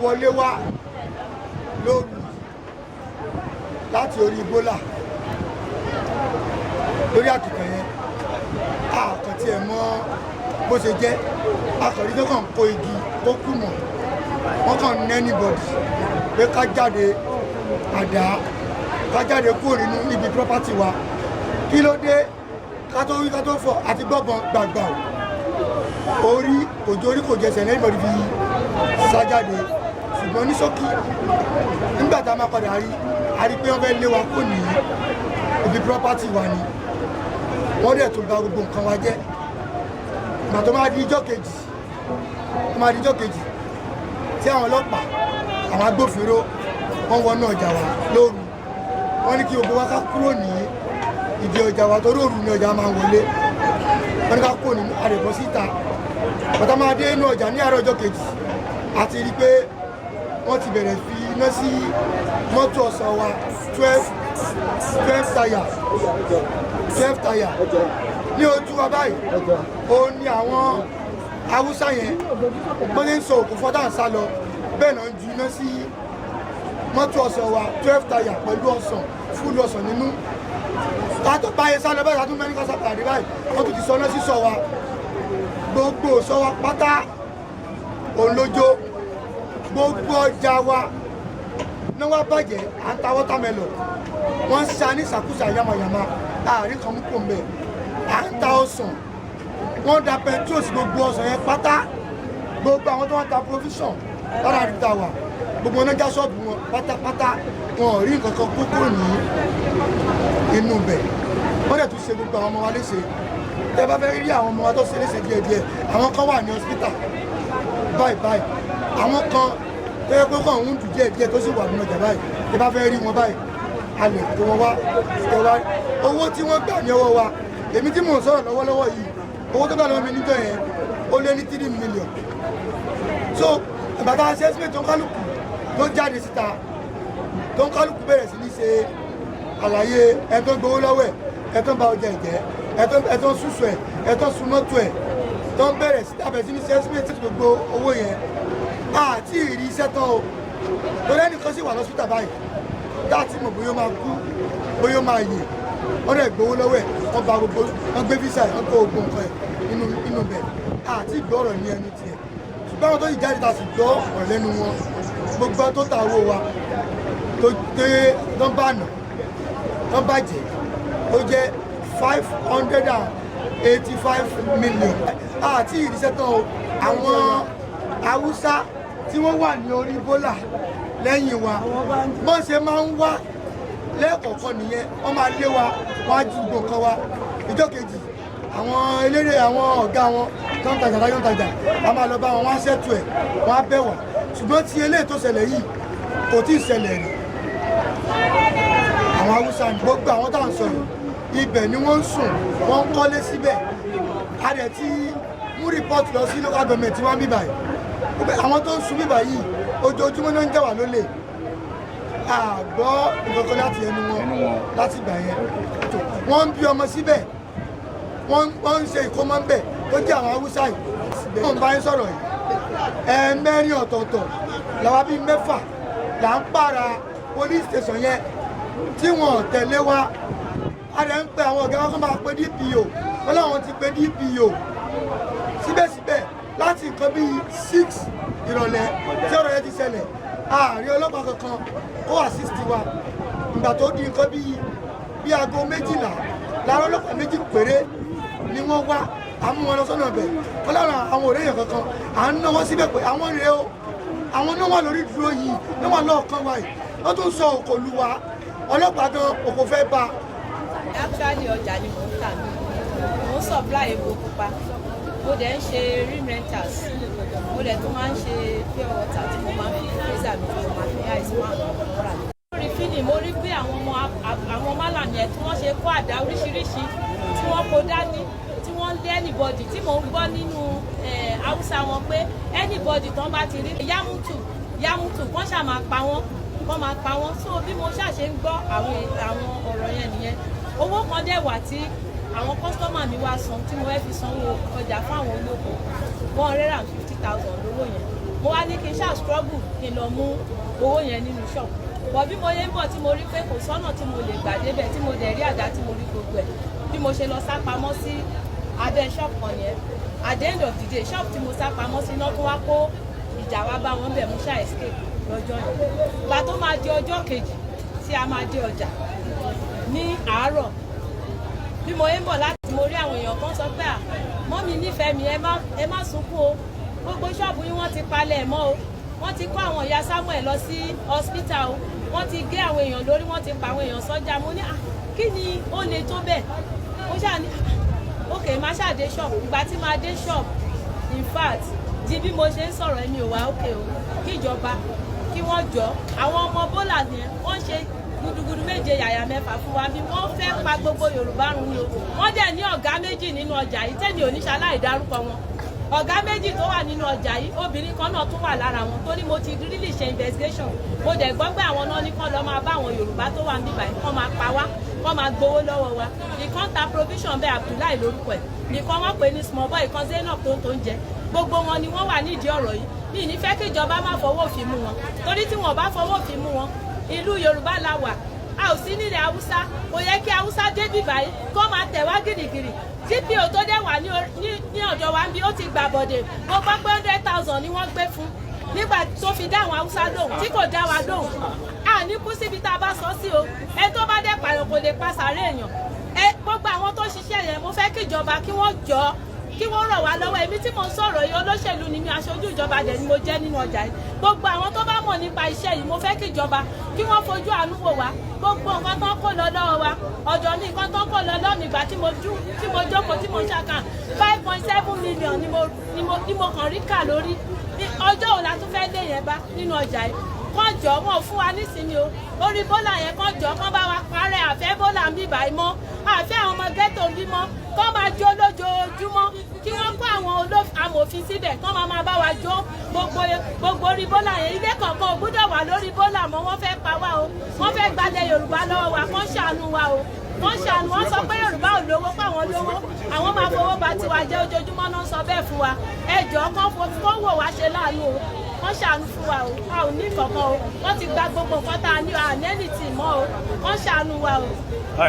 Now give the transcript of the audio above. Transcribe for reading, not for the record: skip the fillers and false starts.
wọlé wá lóru láti orí Bólà lórí àkìtàn yẹn àkàntì ẹ̀ mọ́ bó ṣe jẹ́ akọ̀rí tó kàn kó igi tó kù mọ̀ wọ́n kàn ní anybody pé ká jáde àdá ká jáde kúrò nínú ibi property wa kí ló dé ká tó wí ká tó fọ̀ àti gbọ́bọ̀n gbàgbà orí òjò orí kò jẹsẹ̀ ní anybody fi sá jáde ṣùgbọ́n ní ṣókí nígbà tá a máa padà rí pé wọ́n fẹ́ lé wa kò ní ibi property wa ni wọ́n dẹ̀ tó bà gbogbo nǹkan wa jẹ́ ìgbà tó máa di ijọ́ kejì tí àwọn ọlọ́pàá àwọn agbófinró wọ́n wọnú ọjà wa lóru wọ́n ní kí gbogbo wa ká kúrò ní ìdí ọjà wa torí òru ni ọjà máa ń wọlé wọ́n ní ká kúrò nínú àrẹ̀bọ̀ síta bàtà máa dé inú ọjà ní àárọ̀ ọjọ́ kejì àti rí pé wọ́n ti bẹ̀rẹ̀ fi iná sí mọ́tò ọ̀sán wa 12 táyà ní ojú wa báyìí ó ní àwọn Haúsá yẹn wọ́n ní ń sọ òkú fọ́tà ń sá lọ bẹ́ẹ̀ náà ń ju iná sí mọ́tò ọ̀sán wa 12 táyà pẹ̀lú ọ̀sán fúlù ọ̀sán nínú tààtọ̀ báyé sá lọ bẹ́ẹ̀ tààtọ̀ mẹ́rin kọ́sà pàdé báyìí wọ́n tún ti sọ náà sí sọ wa gbogbo sọ wa pátá òun lójó gbogbo ọjà wa náà wá bàjẹ́ à ń ta wọ́tàmẹ́lọ̀ wọ́n ń sa ní ìsàkúsà yamayama àárín kan mú kò mbẹ̀ à ń ta ọsàn wọ́n da petrol sí gbogbo ọsàn yẹn pátá gbogbo àwọn tó wọ́n ta provision lára àdúgbò wa gbogbo ọ̀nà já ṣọ́ọ̀bù wọn pátápátá wọn ò rí nǹkan kan kókó ní inú bẹ̀ wọ́n dẹ̀ tún ṣe gbogbo àwọn ọmọ wa léṣe tẹ́ bá fẹ́ rí àwọn ọmọ wa tó ṣe léṣe díẹ̀díẹ̀ àwọn kan wà ní hospital báyìí àwọn kan tó yẹ pé kàn ń dùn díẹ̀díẹ̀ tó sì wà nínú ọjà báyìí tẹ́ bá fẹ́ rí wọn báyìí a lè kó wọn wá owó tí wọ́n gbà ní ọwọ́ wa èmi tí mò ń sọ̀rọ̀ lọ́wọ́lọ́wọ́ yìí owó tó gbà lọ́wọ́ mi níjọ́ yẹn ó lé ní 3 million so ìbàdàn assessment tó ń kálukú tó jáde síta tó ń kálukú bẹ̀rẹ̀ sí ní ṣe àlàyé ẹ̀tọ́ gbowó lọ́wọ́ ẹ̀tọ́ bà ọjà ìjẹ́ ẹ̀tọ́ súnṣù ẹ̀tọ́ súnmọ́tò ẹ̀ tó ń bẹ̀rẹ̀ sí abẹ̀ sí ní assessment gbogbo owó yẹn àti ìrí iṣẹ́ tán o torí ẹnìkan sì wà lọ́sítà báyìí dáàtì mọ̀ bóyá máa kú bóyá máa yè wọ́n rẹ̀ gbowó lọ́wọ́ ẹ̀ wọ́n ba gbogbo wọ́n gbé físà ẹ̀ wọ́n kó ogun nǹkan ẹ̀ inú bẹ̀ àti ìgbọ́ ọ̀rọ̀ ní ẹnu tiẹ̀ ṣùgbọ́n àwọn tó yìí jáde ta sì gbọ́ ọ̀rọ̀ lẹ́nu wọn gbogbo tó ta owó wa tó dé tán bá nà tán bàjẹ́ ó jẹ́ 585 million àti ìrísẹ́ tán o àwọn Haúsá tí wọ́n wà ní orí Bólà lẹ́yìn wa bọ́n ṣe máa ń wá lẹ́ẹ̀kọ̀ọ̀kan nìyẹn wọ́n máa lé wa wọ́n á ju gbogbo nǹkan wa ìjọ́ kejì àwọn eléré àwọn ọ̀gá wọn tó ń tajà láyọ̀ ń tajà wọ́n máa lọ bá wọn wọ́n á ṣètò ẹ̀ wọ́n á bẹ̀ wá ṣùgbọ́n tí eléyìí tó ṣẹlẹ̀ yìí kò tí ì ṣẹlẹ̀ rí àwọn Haúsá ní gbogbo àwọn tá à ń sọ yìí ibẹ̀ ni wọ́n ń sùn wọ́n ń kọ́lé síbẹ̀ a dẹ̀ ti mú rìpọ́ọ̀tì lọ sí local government tí wọ́n ń bíbà yìí àwọn tó ń sun bíbà yìí ojoojúmọ́ náà ń jà wá lólè àgbọ́ ìkọ̀kọ̀ láti ẹnu wọn láti ìgbà yẹn wọ́n ń bí ọmọ síbẹ̀ wọ́n ń ṣe ìkómọ ń bẹ̀ tó jẹ́ àwọn Haúsá yìí wọ́n ń bá yín sọ̀rọ̀ yìí ẹ̀ẹ̀mẹ́rin ọ̀tọ̀ọ̀tọ̀ làwa bíi 6 là ń pààrà police station yẹn tí wọ́n tẹ̀lé wa a rẹ̀ ń pe àwọn ọ̀gá wọn kó máa pe DPO wọ́n láwọn ti pe DPO síbẹ̀síbẹ̀ láti nǹkan bíi 6 ìrọ̀lẹ́ tí ọ̀rọ̀ yẹn ti ṣẹlẹ̀ ààrin ọlọ́pàá kankan ó assist wa ìgbà tó di nǹkan bí aago 12 lára ọlọ́pàá 2 péré ni wọ́n wá àmú wọn lọ sọ́nà ọ̀bẹ̀ wọ́n lára àwọn òrèèyàn kankan à ń náwó síbẹ̀ pé àwọn rèé o àwọn náà wà lórí dúró yìí náà wà lọ́ọ̀kan wa yìí wọ́n tún sọ òkò lu wa ọlọ́pàá gan òkò fẹ́ bá. actually ọjà ni mò ń tà mí mò ń supply epo pupa mo dẹ̀ ń ṣe rim rentals mo dẹ̀ tún máa ń ṣe pure water tí mo máa ń fi freezer mi tí mo máa fi ice máa ń rà. lórí fídì mo rí pé àwọn málàmì ẹ̀ tí wọ́n ṣe kó àdá oríṣiríṣi tí wọ́n kó dání tí wọ́n lé anybody tí mò ń gbọ́ nínú Haúsá wọn pé anybody tán bá ti rí yámútù wọ́n ṣáà máa pa wọ́n so bí mo ṣáà ṣe ń gbọ́ àwọn ọ̀rọ̀ yẹn nìyẹn owó kan dẹ̀ wà tí àwọn kọ́sítọ́mà mi wá san tí mo fẹ́ fi sanwó ọjà fún àwọn olóko 150,000 lówó yẹn mo wá ní kí n ṣáà struggle kí n lọ mú owó yẹn nínú shop bọ̀ bí mo yẹ ń bọ̀ tí mo rí pé kò sọ́nà tí mo lè gbà débẹ̀ tí mo dẹ̀ rí àdá tí mo rí gbogbo ẹ̀ bí mo ṣe lọ sá pamọ́ sí abẹ́ shop kan yẹn at the end of the day shop tí mo sá pamọ́ sí náà tún wá kó ìjà wá bá wọn bẹ̀ mo ṣáà escape lọ́jọ́ yẹn ìgbà tó máa di ọjọ́ kejì tí a máa dé ọjà ní àárọ̀ bí mo yẹ ń bọ̀ láti mo rí àwọn èèyàn kan sọ pé mọ́mì nífẹ̀ẹ́ mi ẹ má sunkún o gbogbo ṣọ́ọ̀bù yín wọ́n ti palẹ̀ mọ́ o wọ́n ti kó àwọn ìyá Samuel lọ sí hospital o wọ́n ti gé àwọn èèyàn lórí wọ́n ti pa àwọn èèyàn sọ́jà mo ní kí ni ó le tó bẹ́ẹ̀ ó ṣáà ní ok má ṣáà dé ṣọ́ọ̀bù ìgbà tí máa dé ṣọ́ọ̀bù in fact di bí mo ṣe ń sọ̀rọ̀ ẹ̀mí ò wá ok o kí ìjọba kí wọ́n jọ àwọn ọmọ bólà yẹn wọ́n ṣe gudugudu méje yàyà mẹ́fà fún wa bí wọ́n fẹ́ pa gbogbo Yorùbá run ni o wọ́n dẹ̀ ní ọ̀gá méjì nínú ọjà yìí tẹ́ni oníṣàláì dárúkọ wọn ọ̀gá méjì tó wà nínú ọjà yìí obìnrin kan náà tún wà lára wọn torí mo ti really ṣe investigation mo dẹ̀ gbọ́ pé àwọn náà ní kán lọ máa bá àwọn Yorùbá tó wà níbà yìí kán máa pa wá kán máa gbowó lọ́wọ́ wa ìkan ta provision bẹ́ẹ̀ Abdullahi lórúkọ ẹ̀ ìkan wọ́n pè ní small boy ìkan Zainab tó ń jẹ gbogbo wọn ni wọ́n wà nídìí ọ̀rọ̀ yìí ní ìnífẹ́ kí ìjọba má fọwọ́ òfin mú wọn torí tí wọn bá fọwọ́ òfin mú wọn ìlú Yorùbá la wà a ò sí nílẹ̀ Haúsá kò yẹ kí Haúsá dé bíbá yìí kó máa tẹ̀ wá gìrìgìrì DPO tó dẹ̀ wà ní ọ̀dọ̀ wa bí ó ti gbà bọ̀dẹ̀ mo gbọ́ pé 100,000 ni wọ́n gbé fún nígbà tó fi dá àwọn Haúsá lóhùn tí kò dá wa lóhùn a ní kú síbi tá a bá sọ sí o ẹ tó bá dẹ̀ pààyàn kò lè pa sàárè èèyàn ẹ gbogbo àwọn tó ṣiṣẹ́ yẹn mo fẹ́ kí ìjọba kí wọ́n jọ kí wọ́n ràn wá lọ́wọ́ èmi tí mo ń sọ̀rọ̀ yìí olóṣèlú ni mi aṣojú ìjọba dẹ̀ ni mo jẹ́ nínú ọjà yìí gbogbo àwọn tó bá mọ̀ nípa iṣẹ́ yìí mo fẹ́ kí ìjọba kí wọ́n fojú àánú wò wá gbogbo nǹkan tó ń kó lọ lọ́wọ́ wa ọ̀dọ̀ ní nǹkan tó ń kó lọ lọ́wọ́ nígbà tí mo jókòó tí mo ṣàkàn 5.7 million ni mo kàn rí kà lórí ọjọ́ òun la tún fẹ́ lé yẹn bá nínú ọjà yìí kàn jọ wọn fún wa nísìnyí o orí bọ́là yẹn kàn jọ kàn bá wa parẹ́ àfẹ́ bọ́là ń bíbà yìí mọ́ àfẹ́ àwọn ọmọ ghetto ń bí mọ́ kàn máa jó lójoojúmọ́ kí wọ́n kó àwọn amòfin síbẹ̀ kàn máa bá wa jó gbogbo orí bọ́là yẹn ilé kọ̀ọ̀kan ò gbúdọ̀ wà lórí bọ́là mọ́ wọ́n fẹ́ pa wá o wọ́n fẹ́ gbalẹ̀ Yorùbá lọ́wọ́ wa kàn ṣàánú wa o wọ́n ṣàánú wọ́n sọ pé Yorùbá ò lówó páwọn lówó àwọn máa fowó bà tiwa jẹ́ ojoojúmọ́ náà sọ bẹ́ẹ̀ fún wa ẹ jọ̀ọ́ kàn wò wá ṣe láàánú o wọ́n ṣàánú fún wa o a ò ní kankan o wọ́n ti gba gbogbo nǹkan tá a ní ànẹ́nìtì mọ́ o wọ́n ṣàánú wa o.